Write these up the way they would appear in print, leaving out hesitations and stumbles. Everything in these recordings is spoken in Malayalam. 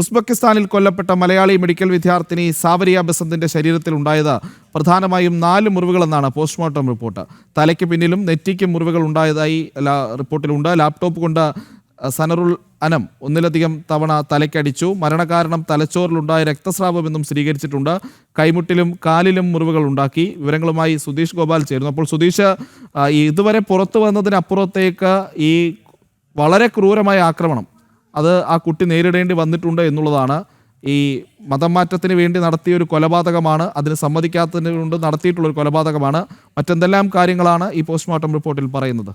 ഉസ്ബെക്കിസ്ഥാനിൽ കൊല്ലപ്പെട്ട മലയാളി മെഡിക്കൽ വിദ്യാർത്ഥിനി സാവരിയ ബസന്തിന്റെ ശരീരത്തിൽ ഉണ്ടായത് പ്രധാനമായും 4 മുറിവുകളെന്നാണ് പോസ്റ്റ്മോർട്ടം റിപ്പോർട്ട്. തലയ്ക്ക് പിന്നിലും നെറ്റിക്കും മുറിവുകൾ ഉണ്ടായതായി റിപ്പോർട്ടിലുണ്ട്. ലാപ്ടോപ്പ് കൊണ്ട് സനറുൽ അനം ഒന്നിലധികം തവണ തലയ്ക്കടിച്ചു. മരണകാരണം തലച്ചോറിലുണ്ടായ രക്തസ്രാവമെന്നും സ്ഥിരീകരിച്ചിട്ടുണ്ട്. കൈമുട്ടിലും കാലിലും മുറിവുകൾ ഉണ്ടാക്കി. വിവരങ്ങളുമായി സുധീഷ് ഗോപാൽ ചേരുന്നു. അപ്പോൾ സുധീഷ്, ഇതുവരെ പുറത്തു വന്നതിനപ്പുറത്തേക്ക് ഈ വളരെ ക്രൂരമായ ആക്രമണം അത് ആ കുട്ടി നേരിടേണ്ടി വന്നിട്ടുണ്ട് എന്നുള്ളതാണ്. ഈ മതം മാറ്റത്തിന് വേണ്ടി നടത്തിയ ഒരു കൊലപാതകമാണ്, അതിന് സമ്മതിക്കാത്തതിന് കൊണ്ട് നടത്തിയിട്ടുള്ളൊരു കൊലപാതകമാണ്. മറ്റെന്തെല്ലാം കാര്യങ്ങളാണ് ഈ പോസ്റ്റ്മോർട്ടം റിപ്പോർട്ടിൽ പറയുന്നത്?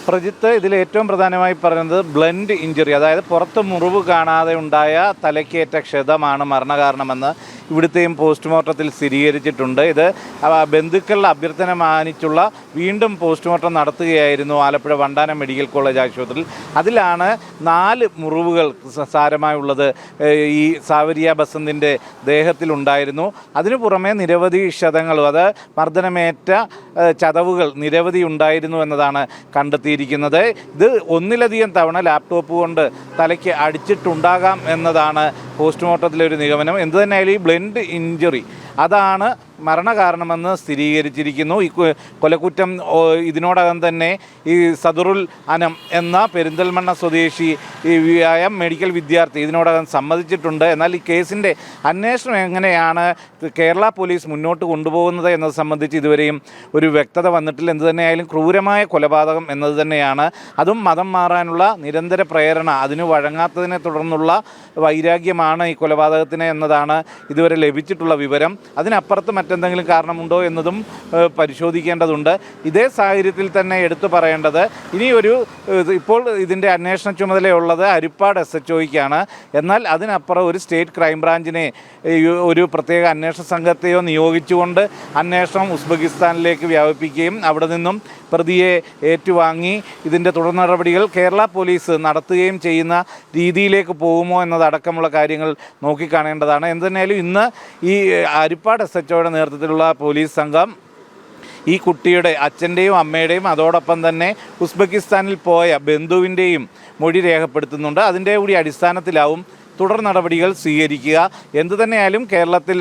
പ്രജിത്ത്, ഇതിൽ ഏറ്റവും പ്രധാനമായി പറയുന്നത് ബ്ലൻഡ് ഇഞ്ചുറി, അതായത് പുറത്ത് മുറിവ് കാണാതെ ഉണ്ടായ തലയ്ക്കേറ്റ ക്ഷതമാണ് മരണകാരണമെന്ന് ഇവിടുത്തെയും പോസ്റ്റ്മോർട്ടത്തിൽ സ്ഥിരീകരിച്ചിട്ടുണ്ട്. ഇത് ബന്ധുക്കളുടെ അഭ്യർത്ഥന മാനിച്ചുള്ള വീണ്ടും പോസ്റ്റ്മോർട്ടം നടത്തുകയായിരുന്നു ആലപ്പുഴ വണ്ടാനം മെഡിക്കൽ കോളേജ് ആശുപത്രിയിൽ. അതിലാണ് 4 മുറിവുകൾ സാരമായുള്ളത് ഈ സാവരിയ ബസന്തിൻ്റെ ദേഹത്തിലുണ്ടായിരുന്നു. അതിനു പുറമെ നിരവധി ക്ഷതങ്ങളും, അത് മർദ്ദനമേറ്റ ചതവുകൾ നിരവധി ഉണ്ടായിരുന്നു എന്നതാണ് കണ്ടെത്തിയിരിക്കുന്നത്. ഇത് ഒന്നിലധികം തവണ ലാപ്ടോപ്പ് കൊണ്ട് തലയ്ക്ക് അടിച്ചിട്ടുണ്ടാകാം എന്നതാണ് പോസ്റ്റ്മോർട്ടത്തിലെ ഒരു നിഗമനം. എന്തുതന്നെയായാലും ഈ ബ്ലൻഡ് ഇഞ്ചുറി അതാണ് മരണകാരണമെന്ന് സ്ഥിരീകരിച്ചിരിക്കുന്നു. ഈ കൊലക്കുറ്റം ഇതിനോടകം തന്നെ ഈ സദറുൽ അനം എന്ന പെരിന്തൽമണ്ണ സ്വദേശി മെഡിക്കൽ വിദ്യാർത്ഥി ഇതിനോടകം സമ്മതിച്ചിട്ടുണ്ട്. എന്നാൽ ഈ കേസിൻ്റെ അന്വേഷണം എങ്ങനെയാണ് കേരള പോലീസ് മുന്നോട്ട് കൊണ്ടുപോകുന്നത് എന്നത് സംബന്ധിച്ച് ഇതുവരെയും ഒരു വ്യക്തത വന്നിട്ടില്ല. എന്തു തന്നെയായാലും ക്രൂരമായ കൊലപാതകം എന്നത് തന്നെയാണ്. അതും മതം മാറാനുള്ള നിരന്തര പ്രേരണ, അതിന് വഴങ്ങാത്തതിനെ തുടർന്നുള്ള വൈരാഗ്യമാണ് ഈ കൊലപാതകത്തിന് എന്നതാണ് ഇതുവരെ ലഭിച്ചിട്ടുള്ള വിവരം. അതിനപ്പുറത്ത് മറ്റെന്തെങ്കിലും കാരണമുണ്ടോ എന്നതും പരിശോധിക്കേണ്ടതുണ്ട്. ഇതേ സാഹചര്യത്തിൽ തന്നെ എടുത്തു പറയേണ്ടത് ഇപ്പോൾ ഇതിൻ്റെ അന്വേഷണ ചുമതലയുള്ളത് ഹരിപ്പാട് SHOയ്ക്കാണ്. എന്നാൽ അതിനപ്പുറം ഒരു സ്റ്റേറ്റ് ക്രൈംബ്രാഞ്ചിനെ, ഒരു പ്രത്യേക അന്വേഷണ സംഘത്തെയോ നിയോഗിച്ചുകൊണ്ട് അന്വേഷണം ഉസ്ബെക്കിസ്ഥാനിലേക്ക് വ്യാപിപ്പിക്കുകയും അവിടെ നിന്നും പ്രതിയെ ഏറ്റുവാങ്ങി ഇതിൻ്റെ തുടർ നടപടികൾ കേരള പോലീസ് നടത്തുകയും ചെയ്യുന്ന രീതിയിലേക്ക് പോകുമോ എന്നതടക്കമുള്ള കാര്യങ്ങൾ നോക്കിക്കാണേണ്ടതാണ്. എന്തുതന്നെയാലും ഇന്ന് ഈ ഹരിപ്പാട് SHOയുടെ നേതൃത്വത്തിലുള്ള പോലീസ് സംഘം ഈ കുട്ടിയുടെ അച്ഛൻ്റെയും അമ്മയുടെയും അതോടൊപ്പം തന്നെ ഉസ്ബെക്കിസ്ഥാനിൽ പോയ ബന്ധുവിൻ്റെയും മൊഴി രേഖപ്പെടുത്തുന്നുണ്ട്. അതിൻ്റെ കൂടി അടിസ്ഥാനത്തിലാവും തുടർ നടപടികൾ സ്വീകരിക്കുക. എന്തുതന്നെയായാലും കേരളത്തിൽ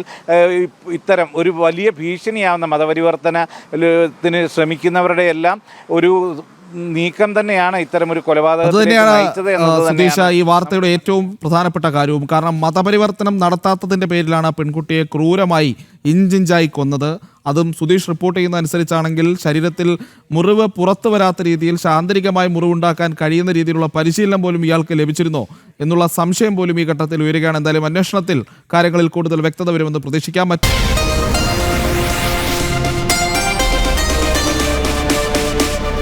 ഇത്തരം ഒരു വലിയ ഭീഷണിയാവുന്ന മതപരിവർത്തനത്തിന് ശ്രമിക്കുന്നവരുടെ എല്ലാം ഒരു നീക്കം തന്നെയാണ് ഇത്തരമൊരു കൊലപാതകം. ഈ വാർത്തയുടെ ഏറ്റവും പ്രധാനപ്പെട്ട കാര്യവും, കാരണം മതപരിവർത്തനം നടത്താത്തതിന്റെ പേരിലാണ് പെൺകുട്ടിയെ ക്രൂരമായി ഇഞ്ചിഞ്ചായി കൊന്നത്. അതും സുധീഷ് റിപ്പോർട്ട് ചെയ്യുന്ന അനുസരിച്ചാണെങ്കിൽ ശരീരത്തിൽ മുറിവ് പുറത്തു വരാത്ത രീതിയിൽ ശാന്തരികമായി മുറിവുണ്ടാക്കാൻ കഴിയുന്ന രീതിയിലുള്ള പരിശീലനം പോലും ഇയാൾക്ക് ലഭിച്ചിരുന്നോ എന്നുള്ള സംശയം പോലും ഈ ഘട്ടത്തിൽ ഉയരുകയാണ്. എന്തായാലും അന്വേഷണത്തിൽ കാര്യങ്ങളിൽ കൂടുതൽ വ്യക്തത വരുമെന്ന് പ്രതീക്ഷിക്കാൻ പറ്റും.